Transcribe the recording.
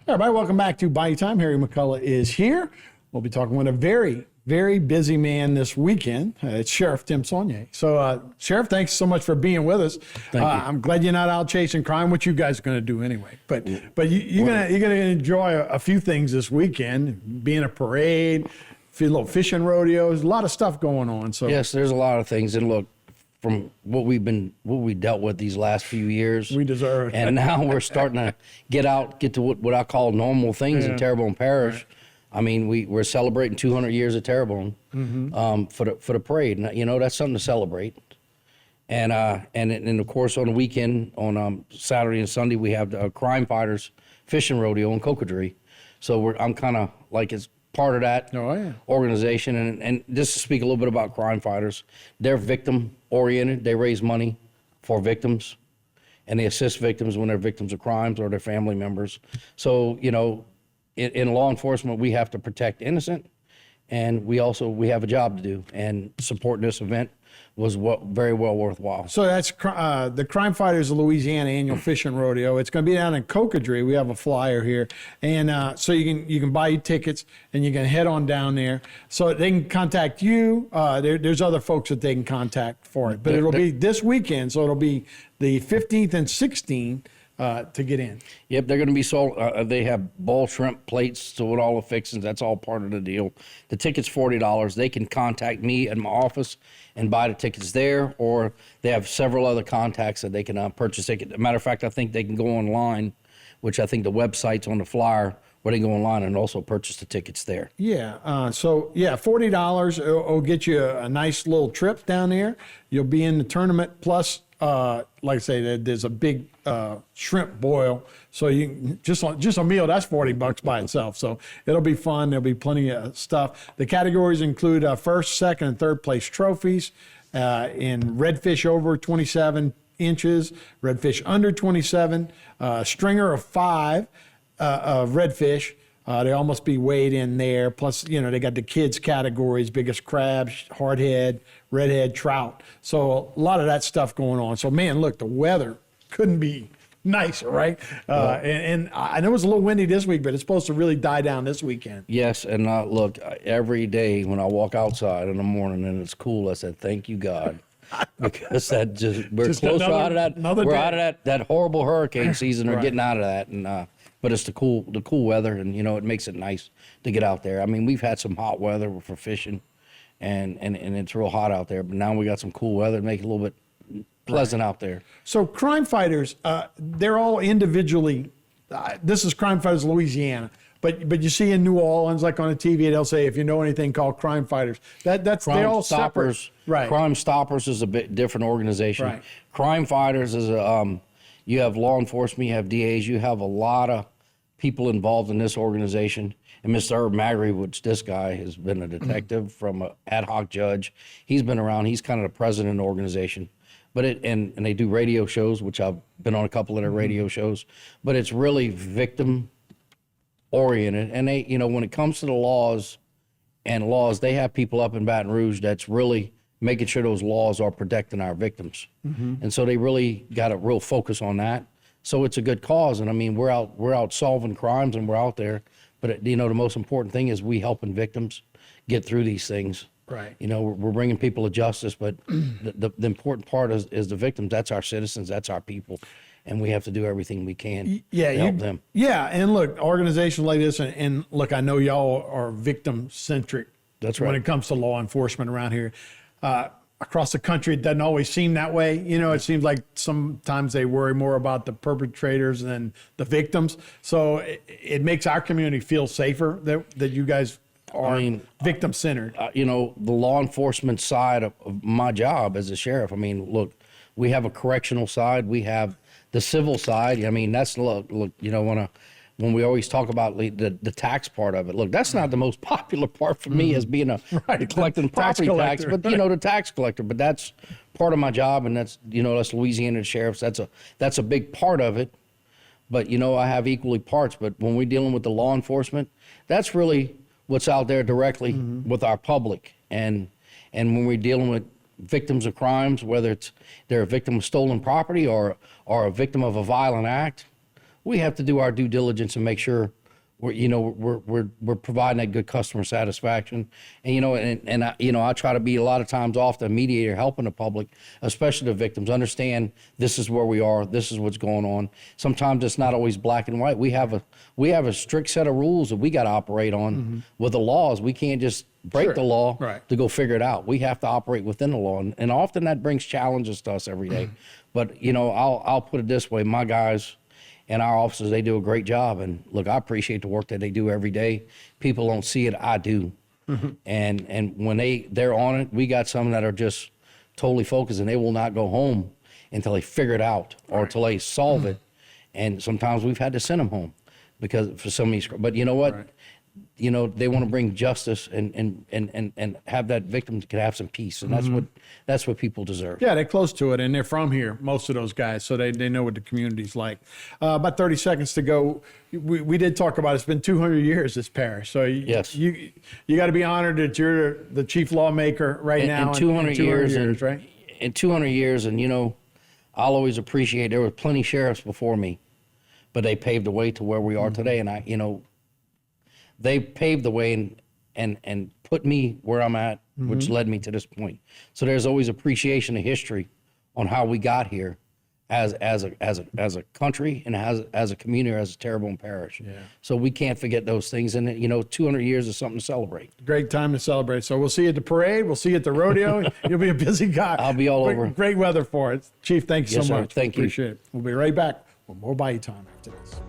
Everybody, welcome back to Bayou Time. Harry McCullough is here. We'll be talking with a very, very busy man this weekend. It's Sheriff Tim Saunier. So, Sheriff, thanks so much for being with us. Thank you. I'm glad you're not out chasing crime, which you guys are going to do anyway. But you're gonna enjoy a few things this weekend, being a parade, a little fishing rodeos, a lot of stuff going on. So Yes, there's a lot of things, and look, from what we dealt with these last few years, we deserve it. and now we're starting to get to what I call normal things in Terrebonne Parish. Right. I mean, we're celebrating 200 years of Terrebonne for the parade. And, that's something to celebrate. And of course, on the weekend, on Saturday and Sunday, we have the Crime Fighters Fishing Rodeo in Cocodrie. So I'm kind of like it's part of that organization. And just to speak a little bit about Crime Fighters, they're victim-oriented. They raise money for victims, and they assist victims when they're victims of crimes or their family members. So, in law enforcement, we have to protect innocent, and we have a job to do. And supporting this event was very well worthwhile. So that's the Crime Fighters of Louisiana annual fishing rodeo. It's going to be down in Cocodrie. We have a flyer here, and so you can buy your tickets and you can head on down there. So they can contact you. There's other folks that they can contact for it, but it'll be this weekend. So it'll be the 15th and 16th. To get in. Yep, they're going to be sold. They have ball shrimp plates, so with all the fixings, that's all part of the deal. The ticket's $40. They can contact me at my office and buy the tickets there, or they have several other contacts that they can purchase tickets. As a matter of fact, I think they can go online, which I think the website's on the flyer, where they can go online and also purchase the tickets there. Yeah. $40 will get you a nice little trip down there. You'll be in the tournament, plus like I say, there's a big shrimp boil, so you just a meal that's $40 by itself. So it'll be fun. There'll be plenty of stuff. The categories include first, second, and third place trophies in redfish over 27 inches, redfish under 27, stringer of 5 of redfish. They all must be weighed in there. Plus, they got the kids categories, biggest crabs, hardhead, redhead, trout. So a lot of that stuff going on. So, man, look, the weather couldn't be nicer, right? And I know it was a little windy this week, but it's supposed to really die down this weekend. Yes, and look, every day when I walk outside in the morning and it's cool, I said, thank you, God. Because we're closer out of that. We're out of that horrible hurricane season. We're getting out of that, and but it's the cool weather, and it makes it nice to get out there. I mean, we've had some hot weather for fishing, and it's real hot out there. But now we got some cool weather to make it a little bit pleasant out there. So Crime Fighters, they're all individually. This is Crime Fighters Louisiana. But you see in New Orleans, like on the TV, they'll say, if you know anything called Crime Fighters, that's Crime they all Stoppers, separate. Right. Crime Stoppers is a bit different organization. Right. Crime Fighters is you have law enforcement, you have DAs, you have a lot of people involved in this organization. And Mr. Herb Magri, which this guy has been a detective from an ad hoc judge. He's been around. He's kind of the president of the organization. But and they do radio shows, which I've been on a couple of their radio shows. But it's really victim oriented, and they, when it comes to the laws, they have people up in Baton Rouge that's really making sure those laws are protecting our victims, and so they really got a real focus on that. So it's a good cause, and I mean we're out solving crimes, and we're out there. But the most important thing is we helping victims get through these things. Right. We're bringing people to justice, but the important part is the victims. That's our citizens. That's our people. And we have to do everything we can to help them. Yeah, and look, organizations like this, and look, I know y'all are victim-centric. That's right. When it comes to law enforcement around here. Across the country, it doesn't always seem that way. It seems like sometimes they worry more about the perpetrators than the victims. So it makes our community feel safer that you guys are victim-centered. The law enforcement side of my job as a sheriff, look, we have a correctional side. We have the civil side. That's look. When we always talk about the tax part of it, look, that's not the most popular part for me as being collecting property tax, but the tax collector. But that's part of my job, and that's that's Louisiana sheriffs. That's a big part of it. But I have equally parts. But when we're dealing with the law enforcement, that's really what's out there directly with our public, and when we're dealing with victims of crimes, whether they're a victim of stolen property or a victim of a violent act, we have to do our due diligence and make sure we're providing that good customer satisfaction. And I try to be a lot of times off the mediator, helping the public, especially the victims, understand this is where we are, this is what's going on. Sometimes it's not always black and white. We have a strict set of rules that we got to operate on with the laws. We can't just break the law to go figure it out. We have to operate within the law, and often that brings challenges to us every day. But I'll put it this way: my guys and our officers, they do a great job. And look, I appreciate the work that they do every day. People don't see it, I do. And when they're on it, we got some that are just totally focused, and they will not go home until they figure it out or until they solve it. And sometimes we've had to send them home because for some of these. But you know what? They want to bring justice and have that victim can have some peace, and that's what people deserve. Yeah, they're close to it, and they're from here, most of those guys, so they know what the community's like. About 30 seconds to go. We did talk about it's been 200 years, this parish, so yes, you got to be honored that you're the chief lawmaker now. In 200 years, right? In 200 years, and I'll always appreciate there were plenty sheriffs before me, but they paved the way to where we are today, and they paved the way and put me where I'm at, which led me to this point. So there's always appreciation of history on how we got here as a country and as a community, as a Terrebonne parish. Yeah. So we can't forget those things. And 200 years is something to celebrate. Great time to celebrate. So we'll see you at the parade. We'll see you at the rodeo. You'll be a busy guy. I'll be all over. Great weather for it. Chief, thank you so much. Thank you. Appreciate it. We'll be right back with more Bayou Time after this.